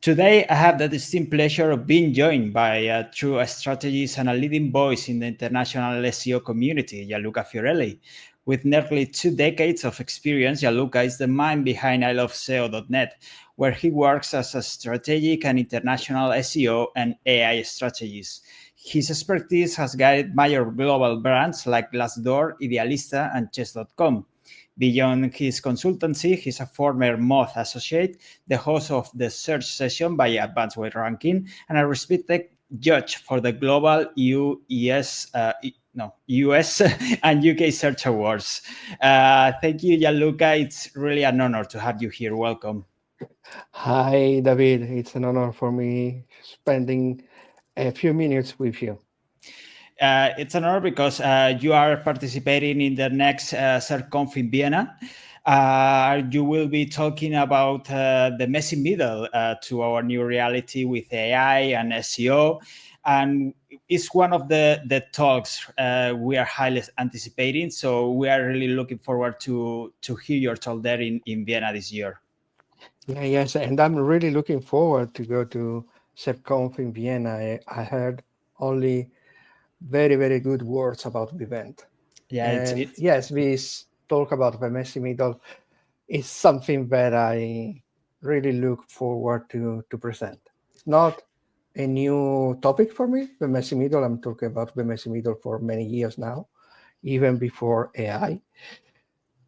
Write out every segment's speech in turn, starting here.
Today, I have the distinct pleasure of being joined by a true strategist and a leading voice in the international SEO community, Gianluca Fiorelli. With nearly 2 decades of experience, Gianluca is the mind behind iloveseo.net, where he works as a strategic and international SEO and AI strategist. His expertise has guided major global brands like Glassdoor, Idealista, and Chess.com. Beyond his consultancy, he's a former Moth associate, the host of the Search Session by Advanced Web Ranking, and a respected judge for the global US and UK Search Awards. Thank you, Gianluca. It's really an honor to have you here. Welcome. Hi, David. It's an honor for me spending a few minutes with you. It's an honor because you are participating in the next SERConf in Vienna. You will be talking about the messy middle to our new reality with AI and SEO. And it's one of the talks we are highly anticipating. So we are really looking forward to hear your talk there in Vienna this year. Yes, and I'm really looking forward to go to SERConf in Vienna. I heard only very, very good words about the event. Yeah, And yes, this talk about the messy middle is something that I really look forward to present. It's not a new topic for me, the messy middle. I'm talking about the messy middle for many years now, even before AI.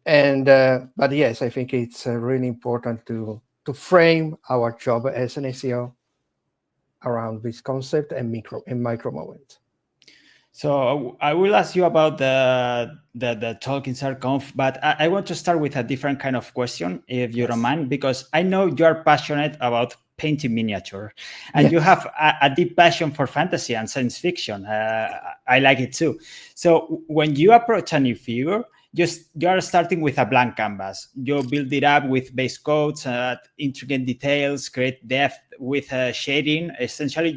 And but yes, I think it's really important to frame our job as an SEO around this concept and micro moments. So I will ask you about the talk in SERConf, but I want to start with a different kind of question, if you don't mind, because I know you are passionate about painting miniature, and you have a deep passion for fantasy and science fiction. I like it too. So when you approach a new figure, you are starting with a blank canvas. You build it up with base coats, intricate details, create depth with shading. Essentially,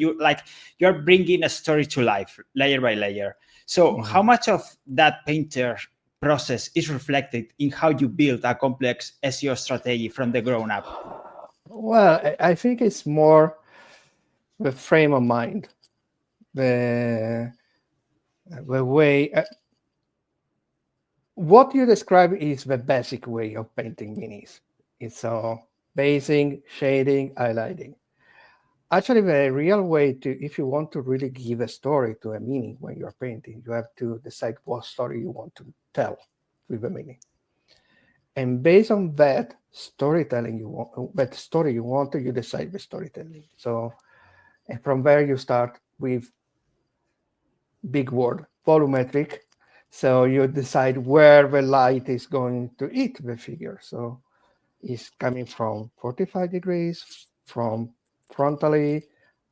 you're bringing a story to life, layer by layer. So, how much of that painter process is reflected in how you build a complex SEO strategy from the ground up? Well, I think it's more the frame of mind, the way. What you describe is the basic way of painting minis. It's basing, shading, highlighting. Actually, the real way to, if you want to really give a story to a mini when you're painting, you have to decide what story you want to tell with the mini. And based on that storytelling that story you want, you decide the storytelling. So, and from there you start with big word, volumetric. So you decide where the light is going to hit the figure. So it's coming from 45 degrees, from frontally,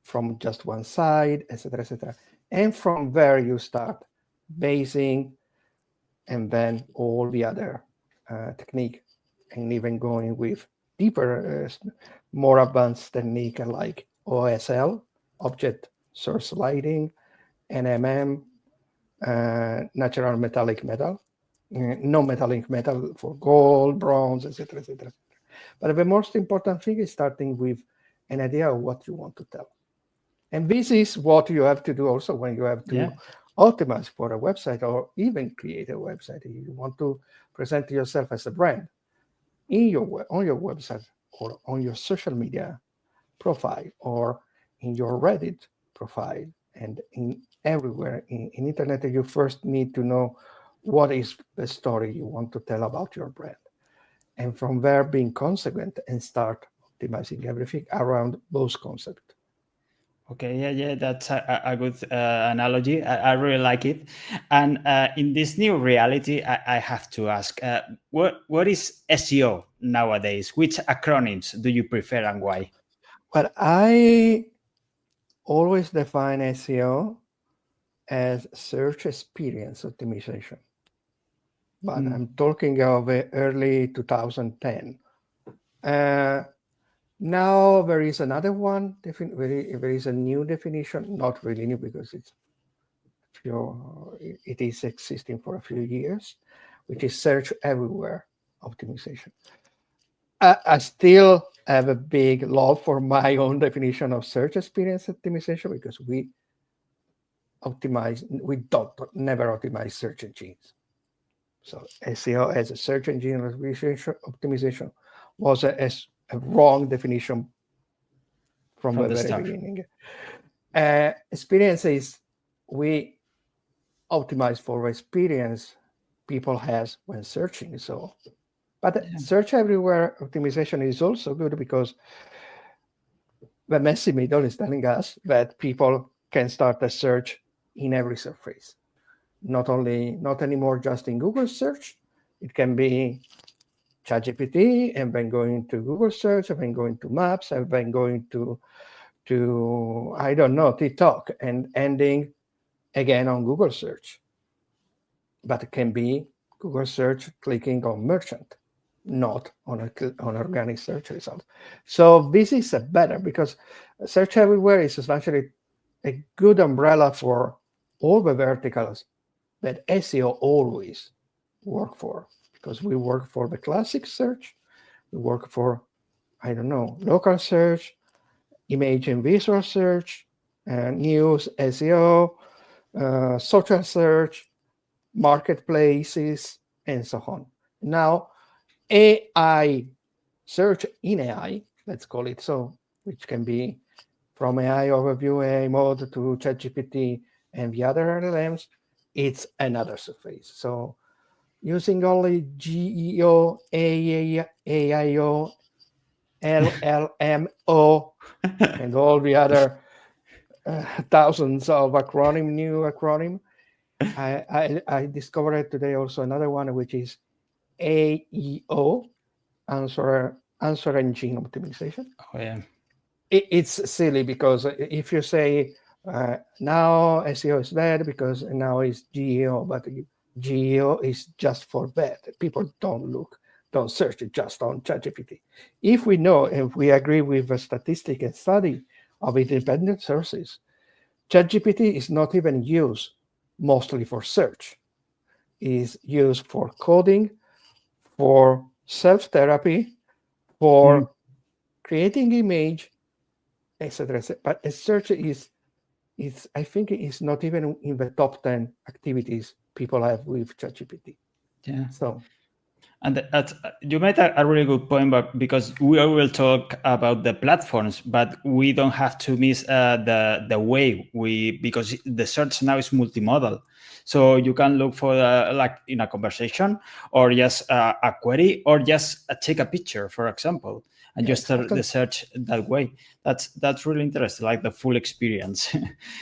from just one side, etc., etc. And from there you start basing, and then all the other technique, and even going with deeper, more advanced technique like OSL, object source lighting, NMM, natural metallic metal, non-metallic metal for gold, bronze, etc., etc. But the most important thing is starting with an idea of what you want to tell. And this is what you have to do also when you have to optimize for a website or even create a website. You want to present yourself as a brand on your website or on your social media profile or in your Reddit profile and in everywhere in internet. You first need to know what is the story you want to tell about your brand, and from there being consequent and start optimizing everything around those concepts. Okay, yeah, that's a good analogy. I really like it. And in this new reality, I have to ask, what is SEO nowadays? Which acronyms do you prefer and why? But I always define SEO as search experience optimization. But I'm talking of early 2010. Now there is another one. There is a new definition, not really new because it is existing for a few years, which is search everywhere optimization. I still have a big love for my own definition of search experience optimization, because we never optimize search engines. So SEO as a search engine optimization was a wrong definition from from the the very start. beginning. Experience is we optimize for experience people has when searching. So, but search everywhere optimization is also good, because the messy middle is telling us that people can start a search in every surface. Not anymore just in Google search. It can be ChatGPT, and then going to Google search, and then going to Maps, and then going to I don't know, TikTok, and ending again on Google search. But it can be Google search clicking on merchant, not on organic search results. So this is better, because search everywhere is essentially a good umbrella for all the verticals that SEO always work for, because we work for the classic search, we work for, I don't know, local search, image and visual search, news, SEO, social search, marketplaces, and so on. Now, AI search in AI, let's call it so, which can be from AI overview, AI mode to ChatGPT and the other LLMs, it's another surface. So using only GEO, AIO, LLMO, and all the other thousands of new acronym, I discovered today also another one, which is AEO, answer engine optimization. Oh yeah. It's silly, because if you say now SEO is bad because now it's GEO, but GEO is just for bad. People don't search it just on ChatGPT. If we know, if we agree with the statistic and study of independent sources, ChatGPT is not even used mostly for search. It is used for coding, for self-therapy, for creating image, etc. But a search is I think it's not even in the top 10 activities people have with ChatGPT. Yeah. So, And that's, you made a really good point, but because we will talk about the platforms, but we don't have to miss the way because the search now is multimodal. So you can look for like in a conversation, or just a query, or just take a picture, for example, and yeah, just start exactly. the search that way. That's really interesting, like the full experience.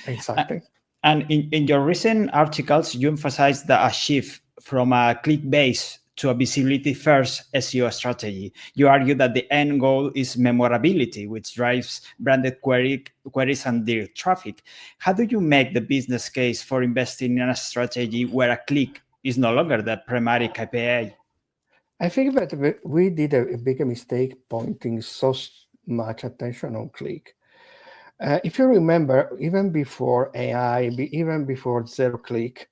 Exactly. And in your recent articles, you emphasize a shift from a click base to a visibility first SEO strategy. You argue that the end goal is memorability, which drives branded queries and direct traffic. How do you make the business case for investing in a strategy where a click is no longer the primary KPI? I think that we did a big mistake pointing so much attention on click. If you remember, even before AI, even before zero-click,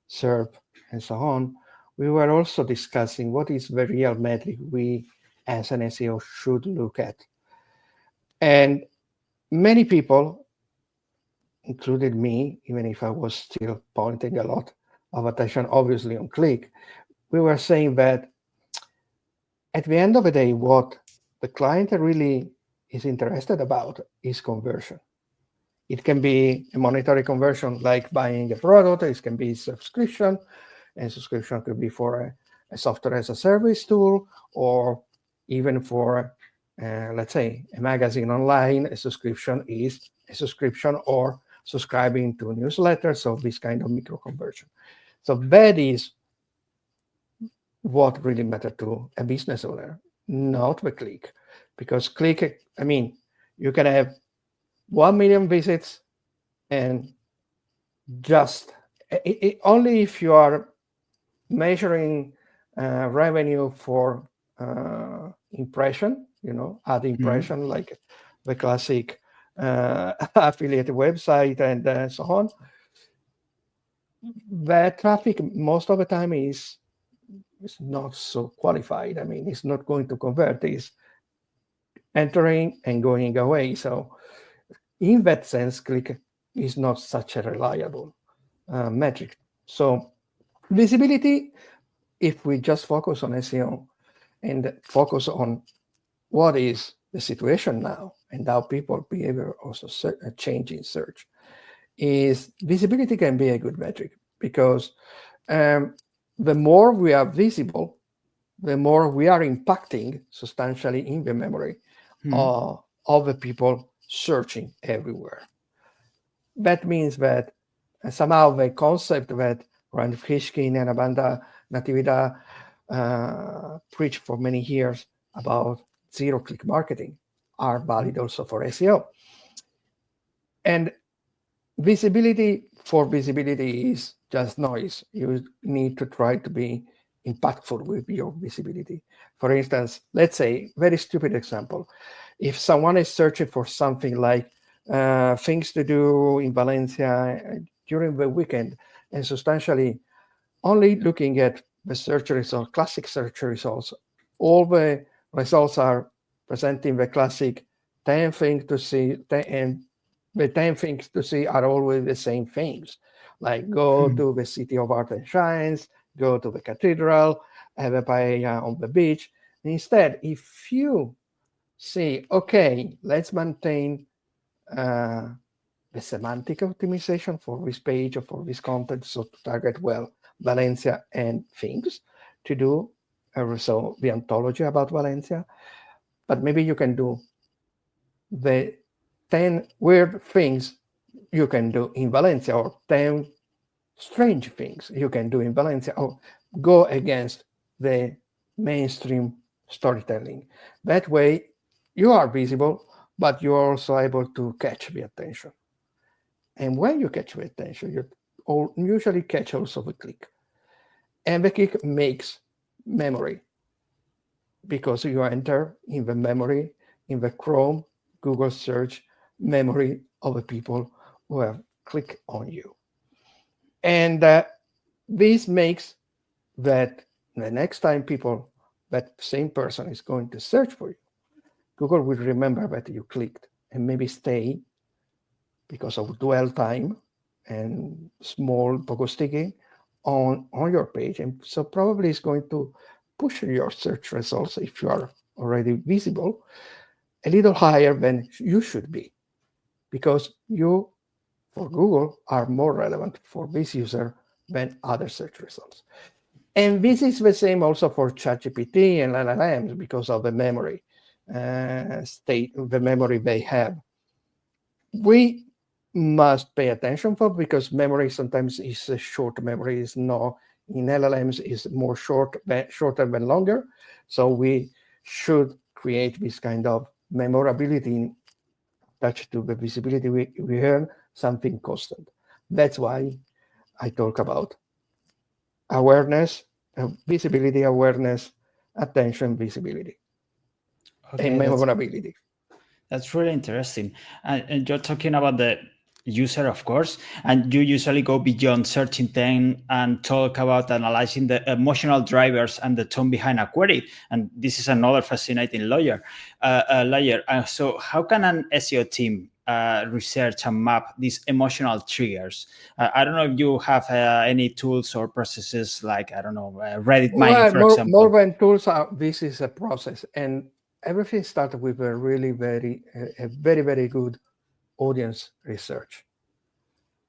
SERP, and so on, we were also discussing what is the real metric we as an SEO should look at. And many people, including me, even if I was still pointing a lot of attention, obviously, on click, we were saying that at the end of the day, what the client really is interested about is conversion. It can be a monetary conversion, like buying a product. It can be subscription, and subscription could be for a software as a service tool, or even for, let's say, a magazine online. A subscription is a subscription, or subscribing to newsletters. So this kind of micro conversion. So that is what really matters to a business owner, not the click. Because click, I mean, you can have 1 million visits, and just only if you are measuring revenue for impression, ad impression, like the classic affiliate website and so on. That traffic most of the time is not so qualified. I mean, it's not going to convert. It's entering and going away. So in that sense, click is not such a reliable metric. So visibility, if we just focus on SEO and focus on what is the situation now and how people behavior also change in search, is visibility can be a good metric because the more we are visible, the more we are impacting substantially in the memory of the people searching everywhere. That means that somehow the concept that Rand Fishkin and Amanda Natividad preached for many years about zero-click marketing are valid also for SEO. And visibility for visibility is just noise. You need to try to be impactful with your visibility. For instance, let's say, very stupid example. If someone is searching for something like things to do in Valencia during the weekend, and substantially only looking at the search results, classic search results, all the results are presenting the classic 10 things to see, and the 10 things to see are always the same things, like go to the City of Art and Science, go to the cathedral, have a paella on the beach. Instead, if you say, okay, let's maintain the semantic optimization for this page or for this content, so to target well Valencia and things to do, so the ontology about Valencia, but maybe you can do the 10 weird things you can do in Valencia, or 10 strange things you can do in Valencia, or go against the mainstream storytelling. That way, you are visible, but you are also able to catch the attention. And when you catch the attention, you usually catch also the click. And the click makes memory because you enter in the memory, in the Chrome, Google search memory of the people who have clicked on you. And this makes that the next time that same person is going to search for you, Google will remember that you clicked and maybe stay because of dwell time and small pogo sticky on your page. And so probably it's going to push your search results, if you are already visible, a little higher than you should be, because you, for Google, are more relevant for this user than other search results. And this is the same also for ChatGPT and LLMs because of the memory the memory they have. We must pay attention for, because memory sometimes is a short memory, is no, in LLMs is more shorter than longer. So we should create this kind of memorability attached to the visibility we earn, something constant. That's why I talk about awareness, visibility, awareness, attention, visibility, and Okay, memorability. that's really interesting. And you're talking about the user, of course, and you usually go beyond search intent and talk about analyzing the emotional drivers and the tone behind a query. And this is another fascinating layer. So, how can an SEO team research and map these emotional triggers? I don't know if you have any tools or processes like, I don't know, Reddit mining, Well, for more example. than tools, this is a process, and everything started with a really very good audience research.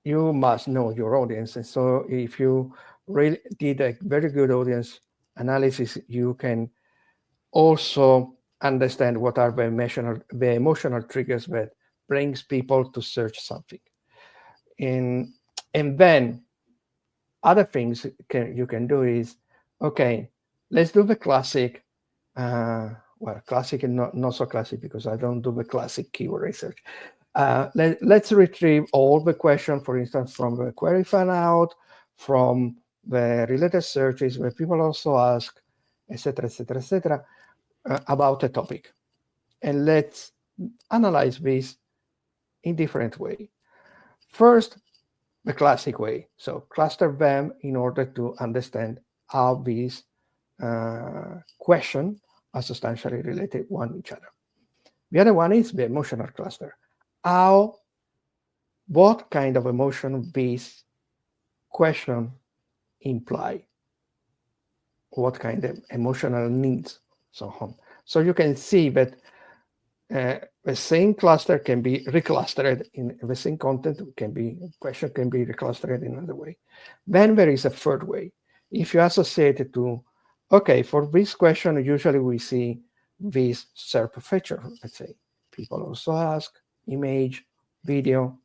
You must know your audience, and so if you really did a very good audience analysis, you can also understand what are the emotional triggers that brings people to search something. And then other things you can do is, okay, let's do the classic, classic and not so classic, because I don't do the classic keyword research. Let's retrieve all the questions, for instance, from the query fan out, from the related searches where people also ask, etc., about a topic. And let's analyze this in different way. First, the classic way. So cluster them in order to understand how these questions are substantially related one each other. The other one is the emotional cluster. What kind of emotion this question imply? What kind of emotional needs, so on. So you can see that the same cluster can be reclustered in the same content, question can be reclustered in another way. Then there is a third way. If you associate it to, okay, for this question, usually we see this SERP feature, let's say. People also ask image, video.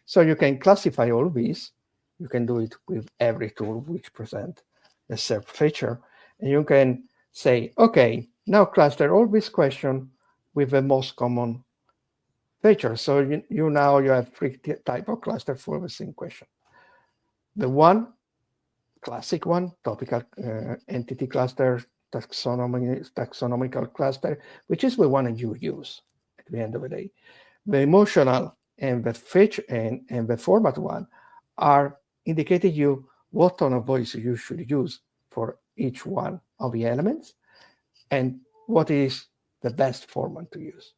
So you can classify all these. You can do it with every tool which present the SERP feature. And you can say, okay, now cluster all these questions with the most common feature. So you have three type of cluster for the same question. The one classic one, topical entity cluster, taxonomical cluster, which is the one that you use at the end of the day. The emotional and the feature and the format one are indicating you what tone of voice you should use for each one of the elements and what is the best format to use.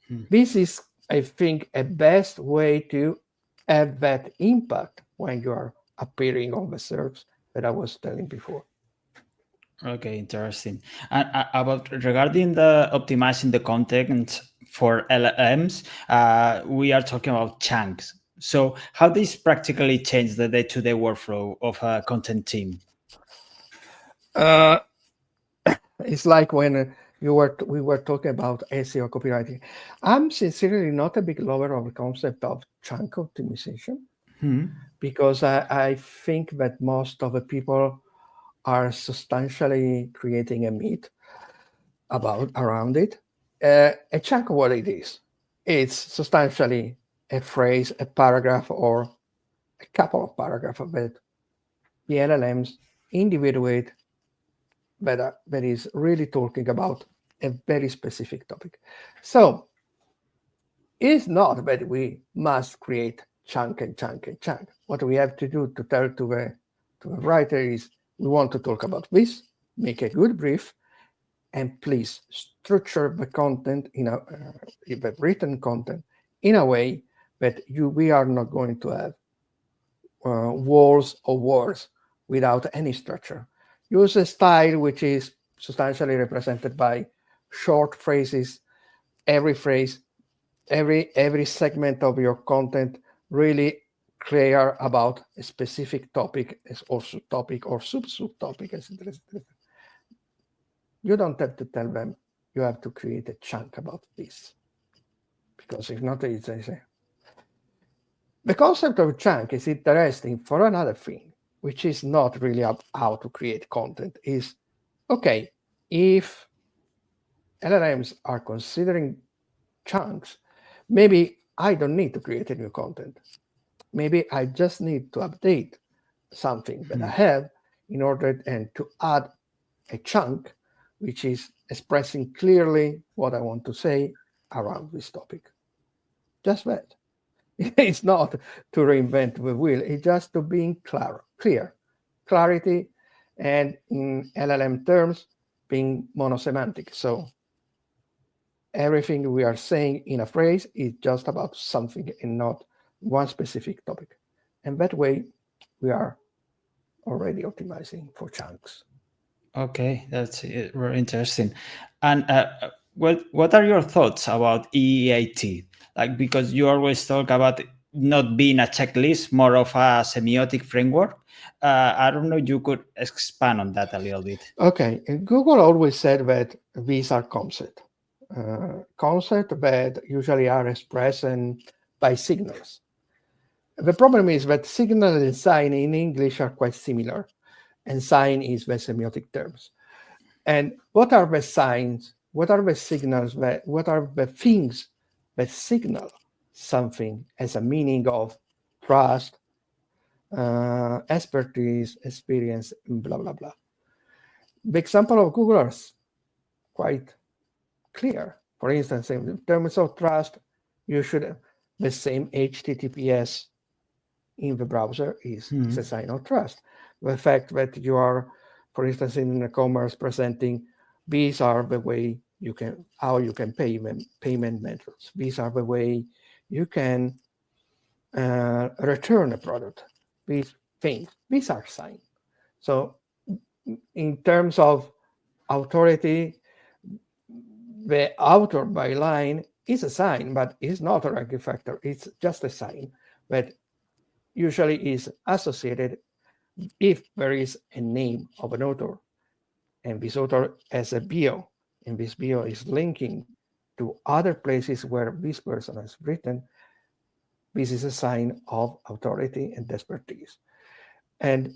This is, I think, a best way to have that impact when you are appearing on the SERPs that I was telling before. Okay, interesting. And about regarding the optimizing the content for LLMs, we are talking about chunks. So how this practically change the day-to-day workflow of a content team? It's like when we were talking about SEO copywriting. I'm sincerely not a big lover of the concept of chunk optimization because I think that most of the people are substantially creating a myth around it. A chunk, what it is, it's substantially a phrase, a paragraph, or a couple of paragraphs that the LLMs individuate that is really talking about a very specific topic. So it's not that we must create chunk and chunk and chunk. What we have to do to tell to the writer is we want to talk about this, make a good brief, and please structure the content the written content in a way that we are not going to have walls or words without any structure. Use a style which is substantially represented by short phrases. Every phrase, every segment of your content really clear about a specific topic or subtopic or subtopic. You don't have to tell them you have to create a chunk about this, because if not, it's easy. The concept of chunk is interesting for another thing, which is not really how to create content. Is okay, if LLMs are considering chunks, maybe I don't need to create a new content. Maybe I just need to update something that I have in order and to add a chunk which is expressing clearly what I want to say around this topic. Just that. It's not to reinvent the wheel, it's just to being clear. Clarity, and in LLM terms, being monosemantic. So everything we are saying in a phrase is just about something and not one specific topic. And that way, we are already optimizing for chunks. Okay, that's very interesting. And what are your thoughts about EEAT? Like, because you always talk about not being a checklist, more of a semiotic framework. I don't know. You could expand on that a little bit. Okay, Google always said that these are concepts. Concepts that usually are expressed by signals. The problem is that signal and sign in English are quite similar, and sign is the semiotic terms. And what are the signs? What are the signals? What are the things that signal something as a meaning of trust, expertise, experience, blah, blah, blah. The example of Google is quite clear. For instance, in terms of trust, you should have the same HTTPS in the browser is a sign of trust. The fact that you are, for instance, in e-commerce presenting these are the way how you can pay payment methods. These are the way you can return a product. These things, these are signs. So in terms of authority, the author by line is a sign, but it's not a ranking factor. It's just a sign that usually is associated if there is a name of an author, and this author has a bio, and this bio is linking to other places where this person has written. This is a sign of authority and expertise. And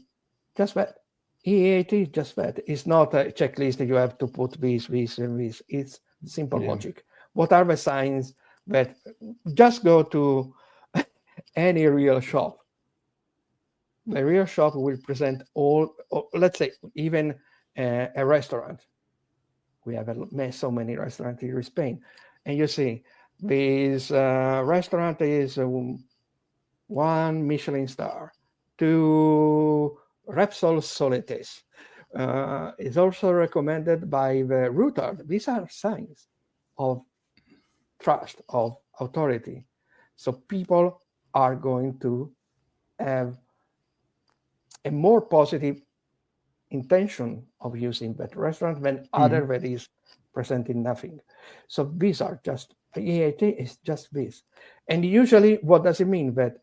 just that, EAT is just that. It's not a checklist that you have to put this, and this. It's simple logic. What are the signs that just go to any real shop? The real shop will present all, let's say, even a restaurant. We have so many restaurants here in Spain. And you see, this restaurant is 1 Michelin star, 2 Repsol Soletes. Is also recommended by the router. These are signs of trust, of authority. So people are going to have a more positive intention of using that restaurant than other that is presenting nothing. So these are just, EAT is just this. And usually, what does it mean? That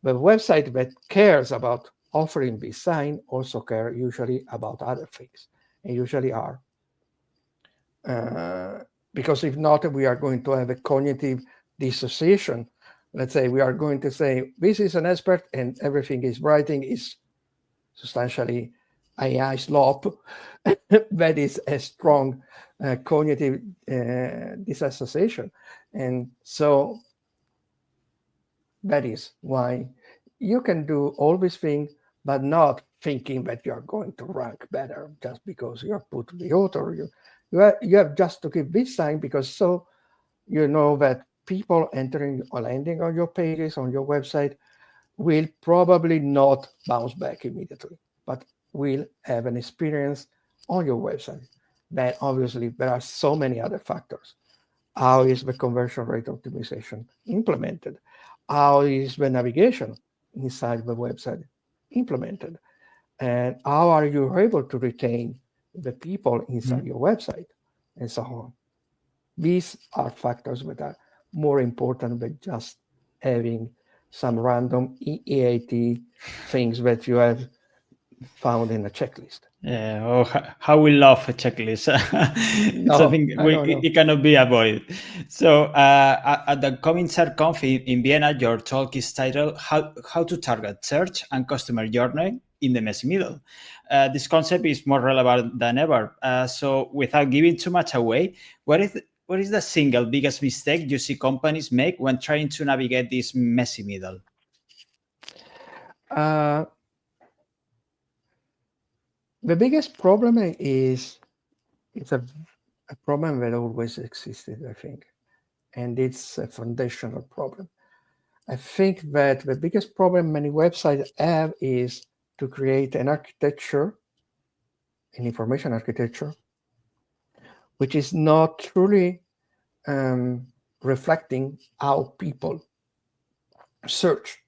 the website that cares about offering this sign also care usually about other things, and usually are. Because if not, we are going to have a cognitive dissociation. Let's say we are going to say, this is an expert and everything is writing is substantially AI slop. That is a strong cognitive disassociation. And so that is why you can do all these things, but not thinking that you're going to rank better just because you have put the author. You have just to keep this sign, because so you know that people entering or landing on your pages, on your website, will probably not bounce back immediately, but will have an experience on your website. Then obviously there are so many other factors. How is the conversion rate optimization implemented? How is the navigation inside the website implemented? And how are you able to retain the people inside your website, and so on? These are factors that are more important than just having some random EAT things that you have found in a checklist. Yeah, oh, how we love a checklist. Something it cannot be avoided. So, at the coming SERConf in Vienna, your talk is titled "How to Target Search and Customer Journey in the Messy Middle." This concept is more relevant than ever. So, without giving too much away, what is the single biggest mistake you see companies make when trying to navigate this messy middle? The biggest problem is it's a problem that always existed, I think, and it's a foundational problem. I think that the biggest problem many websites have is to create an architecture, an information architecture, which is not truly reflecting how people search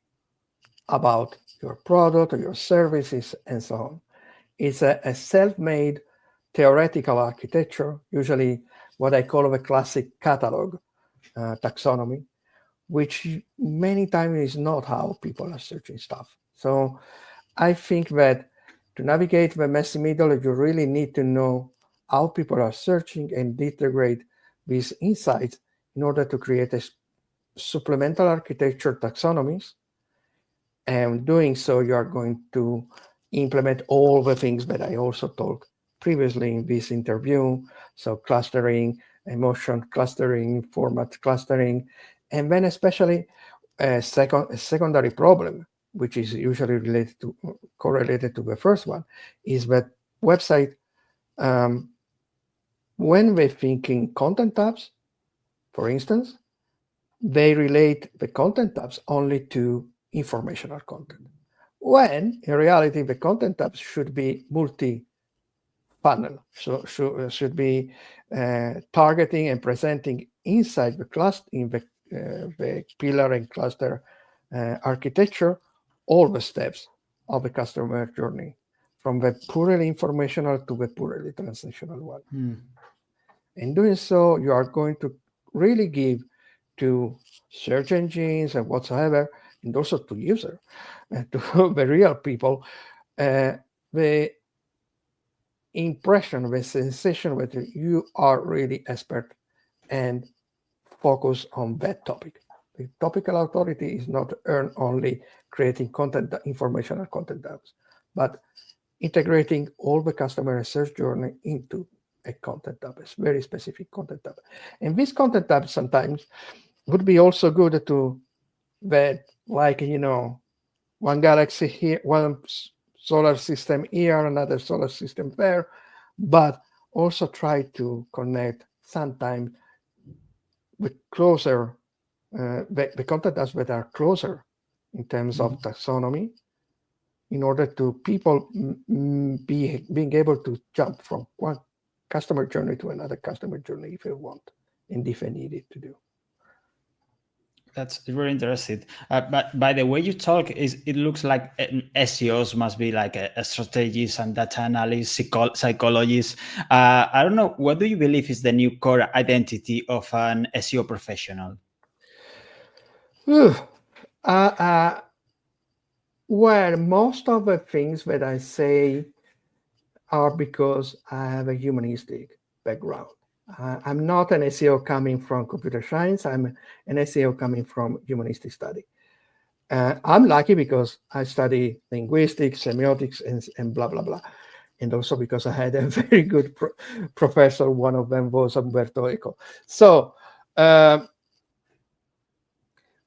about your product or your services and so on. It's a self-made theoretical architecture, usually what I call the classic catalog taxonomy, which many times is not how people are searching stuff. So I think that to navigate the messy middle, you really need to know how people are searching and integrate these insights in order to create a supplemental architecture taxonomies. And doing so, you are going to implement all the things that I also talked previously in this interview. So clustering, emotion clustering, format clustering, and then especially a secondary problem, which is usually correlated to the first one, is that website, when we're thinking content tabs, for instance, they relate the content tabs only to informational content, when in reality the content tabs should be multi funnel. So should be targeting and presenting inside the cluster in the pillar and cluster architecture all the steps of the customer journey, from the purely informational to the purely transactional one. In doing so, you are going to really give to search engines and whatsoever, and also to user, to the real people, the impression, the sensation that you are really expert and focus on that topic. The topical authority is not earned only creating content, informational content apps, but integrating all the customer research journey into a content tab, a very specific content tab. And this content tab sometimes would be also good to that, like, one galaxy here, one solar system here, another solar system there, but also try to connect sometimes with closer, the content tabs that are closer in terms of taxonomy, in order to people being able to jump from one customer journey to another customer journey if they want and if they need it to do. That's very interesting. But by the way you talk, it looks like SEOs must be like a strategist and data analyst, psychologist. I don't know. What do you believe is the new core identity of an SEO professional? Whew. Well, most of the things that I say are because I have a humanistic background. I'm not an SEO coming from computer science. I'm an SEO coming from humanistic study. I'm lucky because I study linguistics, semiotics, and blah, blah, blah. And also because I had a very good professor. One of them was Umberto Eco. So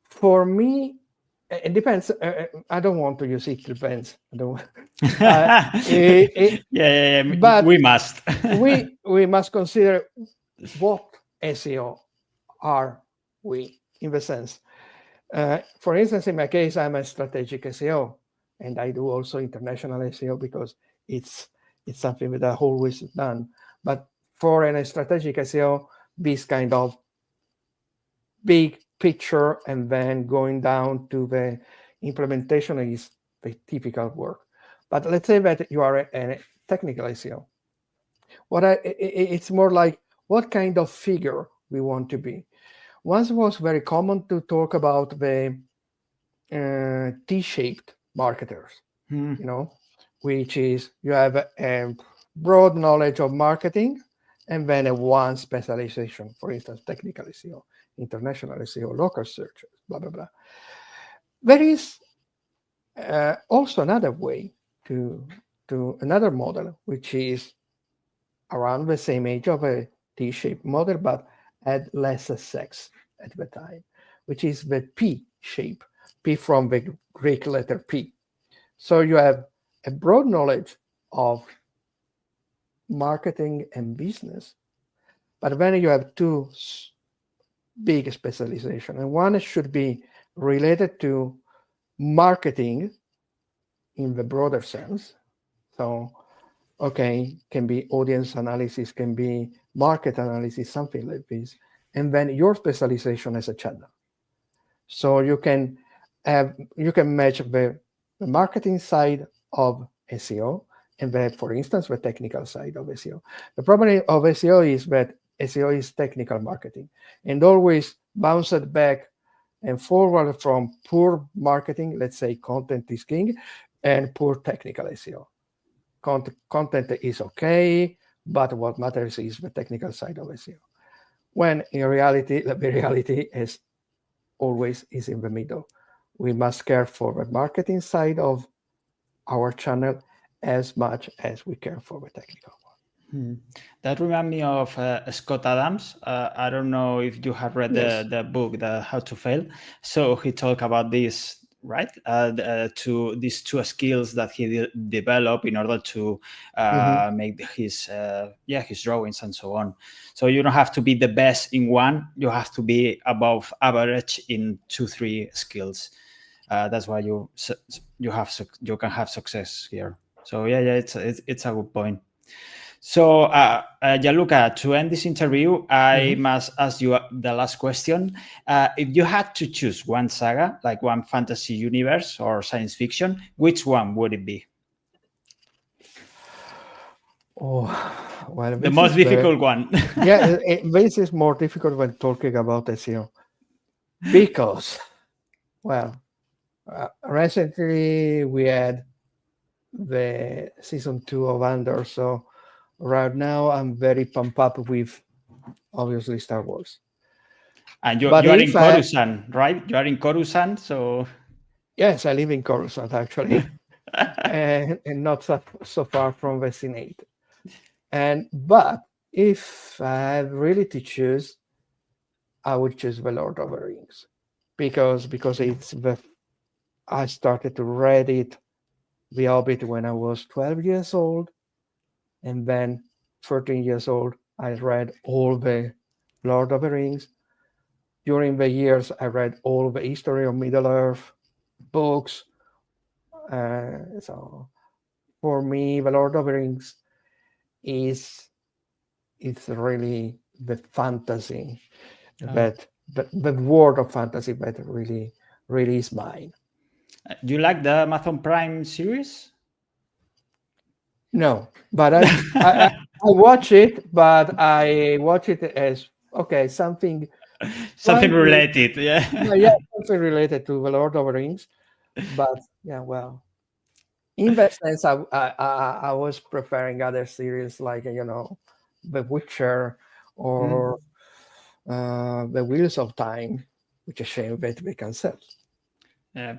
for me, it depends. I don't want to use it depends. I don't. Yeah. But we must. we must consider what SEO are we in the sense. For instance, in my case, I'm a strategic SEO, and I do also international SEO because it's something that I've always done. But for a strategic SEO, this kind of big picture and then going down to the implementation is the typical work. But let's say that you are a technical SEO. It's more like what kind of figure we want to be. Once it was very common to talk about the T-shaped marketers, which is you have a broad knowledge of marketing and then a one specialization, for instance, technical SEO, international SEO, local search, blah, blah, blah. There is also another way to another model, which is around the same age of a T-shaped model, but had less sex at the time, which is the P shape, P from the Greek letter P. So you have a broad knowledge of marketing and business, but then you have two big specialization, and one should be related to marketing in the broader sense. So, okay, can be audience analysis, can be market analysis, something like this, and then your specialization as a channel. So you can match the marketing side of SEO and then, for instance, the technical side of SEO. The problem of SEO is that SEO is technical marketing and always bounced back and forward from poor marketing, let's say content is king, and poor technical SEO. Content is okay, but what matters is the technical side of SEO. When in reality, the reality is always is in the middle. We must care for the marketing side of our channel as much as we care for the technical one. That reminds me of Scott Adams. I don't know if you have read the book, the How to Fail. So he talked about this, right? To these two skills that he developed in order to make his drawings and so on. So you don't have to be the best in one; you have to be above average in 2-3 skills. That's why you can have success here. So it's a good point. So, Gianluca, to end this interview, I Mhm. must ask you the last question. If you had to choose one saga, like one fantasy universe or science fiction, which one would it be? Oh, well, The this most is very, difficult one. yeah, this is more difficult when talking about SEO because, well, recently we had the season 2 of Andor, so right now I'm very pumped up with obviously Star Wars. And But you are if in I, Coruscant, right? You are in Coruscant, so yes, I live in Coruscant actually, and not so far from the Senate. And but if I have really to choose, I would choose the Lord of the Rings because it's the I started to read it, The Hobbit, when I was 12 years old, and then 13 years old I read all the Lord of the Rings. During the years, I read all the history of Middle Earth books. So for me, the Lord of the Rings is it's really the fantasy uh, that the world of fantasy that really is mine. do you like the Amazon Prime series? No, but I watch it, but I watch it as okay, something Something slightly, related, yeah. yeah, something related to the Lord of the Rings. But yeah, well, in that sense, I was preferring other series like The Witcher Mm. or The Wheels of Time, which is a shame that we canceled. Yeah.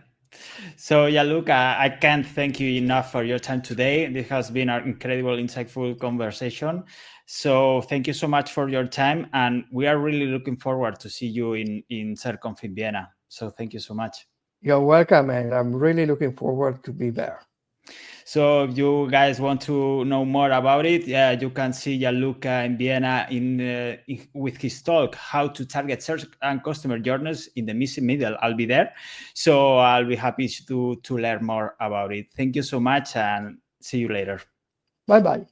So, yeah, Luke, I can't thank you enough for your time today. This has been an incredible, insightful conversation. So, thank you so much for your time, and we are really looking forward to see you in CERConf in Vienna. So, thank you so much. You're welcome, and I'm really looking forward to be there. So, if you guys want to know more about it, yeah, you can see Gianluca in Vienna with his talk, How to Target Search and Customer Journeys in the Missing Middle. I'll be there. So, I'll be happy to learn more about it. Thank you so much and see you later. Bye bye.